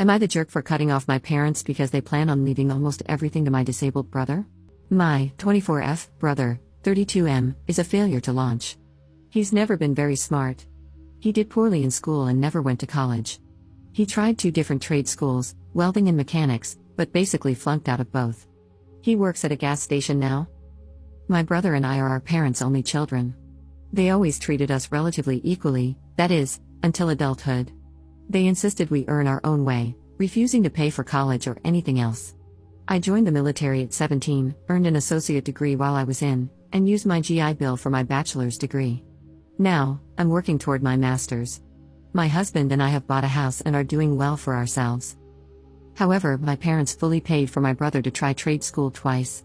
Am I the jerk for cutting off my parents because they plan on leaving almost everything to my disabled brother? My 24F brother, 32M, is a failure to launch. He's never been very smart. He did poorly in school and never went to college. He tried 2 different trade schools, welding and mechanics, but basically flunked out of both. He works at a gas station now. My brother and I are our parents' only children. They always treated us relatively equally, that is, until adulthood. They insisted we earn our own way, refusing to pay for college or anything else. I joined the military at 17, earned an associate degree while I was in, and used my GI Bill for my bachelor's degree. Now, I'm working toward my master's. My husband and I have bought a house and are doing well for ourselves. However, my parents fully paid for my brother to try trade school twice.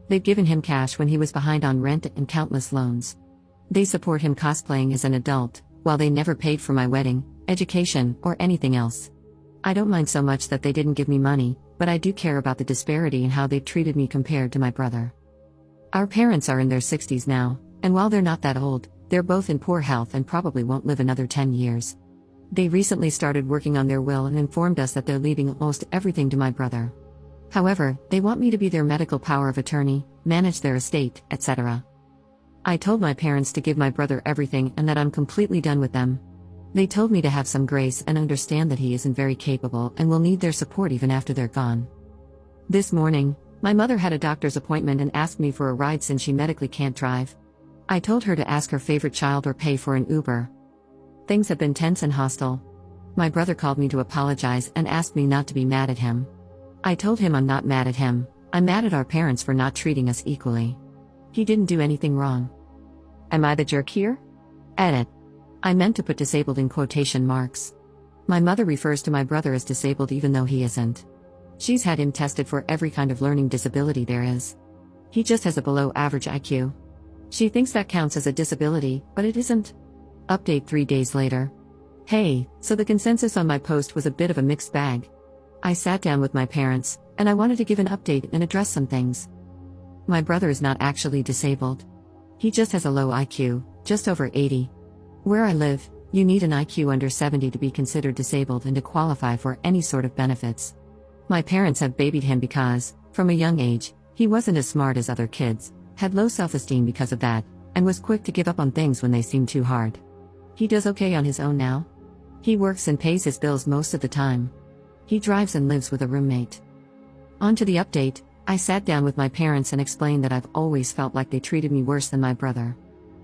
They've given him cash when he was behind on rent and countless loans. They support him cosplaying as an adult, while they never paid for my wedding, education, or anything else. I don't mind so much that they didn't give me money, but I do care about the disparity in how they've treated me compared to my brother. Our parents are in their 60s now, and while they're not that old, they're both in poor health and probably won't live another 10 years. They recently started working on their will and informed us that they're leaving almost everything to my brother. However, they want me to be their medical power of attorney, manage their estate, etc. I told my parents to give my brother everything and that I'm completely done with them. They told me to have some grace and understand that he isn't very capable and will need their support even after they're gone. This morning, my mother had a doctor's appointment and asked me for a ride since she medically can't drive. I told her to ask her favorite child or pay for an Uber. Things have been tense and hostile. My brother called me to apologize and asked me not to be mad at him. I told him I'm not mad at him, I'm mad at our parents for not treating us equally. He didn't do anything wrong. Am I the jerk here? Edit. I meant to put disabled in quotation marks. My mother refers to my brother as disabled even though he isn't. She's had him tested for every kind of learning disability there is. He just has a below average IQ. She thinks that counts as a disability, but it isn't. Update 3 days later. Hey, so the consensus on my post was a bit of a mixed bag. I sat down with my parents, and I wanted to give an update and address some things. My brother is not actually disabled. He just has a low IQ, just over 80. Where I live, you need an IQ under 70 to be considered disabled and to qualify for any sort of benefits. My parents have babied him because, from a young age, he wasn't as smart as other kids, had low self-esteem because of that, and was quick to give up on things when they seemed too hard. He does okay on his own now. He works and pays his bills most of the time. He drives and lives with a roommate. On to the update, I sat down with my parents and explained that I've always felt like they treated me worse than my brother.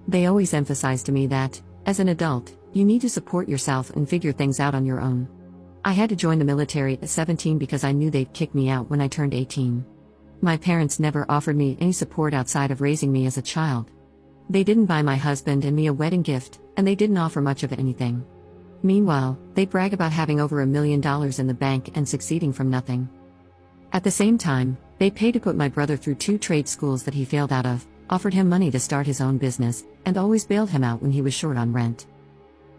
They always emphasized to me that, as an adult, you need to support yourself and figure things out on your own. I had to join the military at 17 because I knew they'd kick me out when I turned 18. My parents never offered me any support outside of raising me as a child. They didn't buy my husband and me a wedding gift, and they didn't offer much of anything. Meanwhile, they brag about having over $1 million in the bank and succeeding from nothing. At the same time, they paid to put my brother through 2 trade schools that he failed out of, offered him money to start his own business, and always bailed him out when he was short on rent.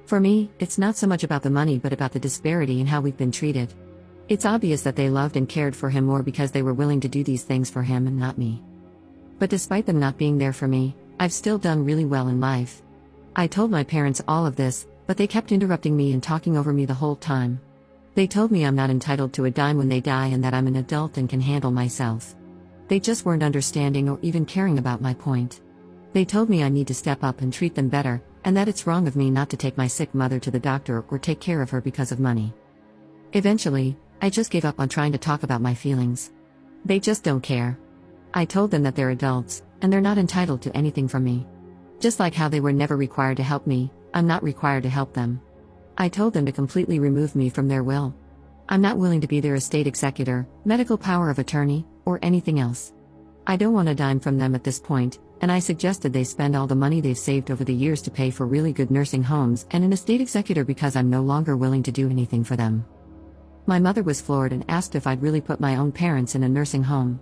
For me, it's not so much about the money but about the disparity in how we've been treated. It's obvious that they loved and cared for him more because they were willing to do these things for him and not me. But despite them not being there for me, I've still done really well in life. I told my parents all of this, but they kept interrupting me and talking over me the whole time. They told me I'm not entitled to a dime when they die and that I'm an adult and can handle myself. They just weren't understanding or even caring about my point. They told me I need to step up and treat them better, and that it's wrong of me not to take my sick mother to the doctor or take care of her because of money. Eventually, I just gave up on trying to talk about my feelings. They just don't care. I told them that they're adults, and they're not entitled to anything from me. Just like how they were never required to help me, I'm not required to help them. I told them to completely remove me from their will. I'm not willing to be their estate executor, medical power of attorney, or anything else. I don't want a dime from them at this point, and I suggested they spend all the money they've saved over the years to pay for really good nursing homes and an estate executor because I'm no longer willing to do anything for them. My mother was floored and asked if I'd really put my own parents in a nursing home.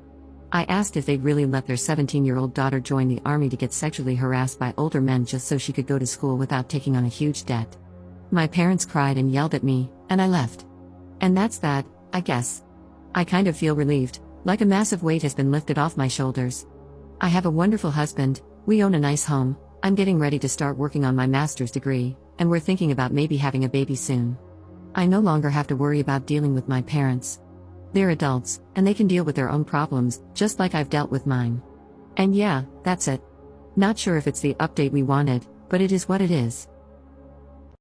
I asked if they'd really let their 17-year-old daughter join the army to get sexually harassed by older men just so she could go to school without taking on a huge debt. My parents cried and yelled at me, and I left. And that's that, I guess. I kind of feel relieved, like a massive weight has been lifted off my shoulders. I have a wonderful husband, we own a nice home, I'm getting ready to start working on my master's degree, and we're thinking about maybe having a baby soon. I no longer have to worry about dealing with my parents. They're adults, and they can deal with their own problems, just like I've dealt with mine. And yeah, that's it. Not sure if it's the update we wanted, but it is what it is.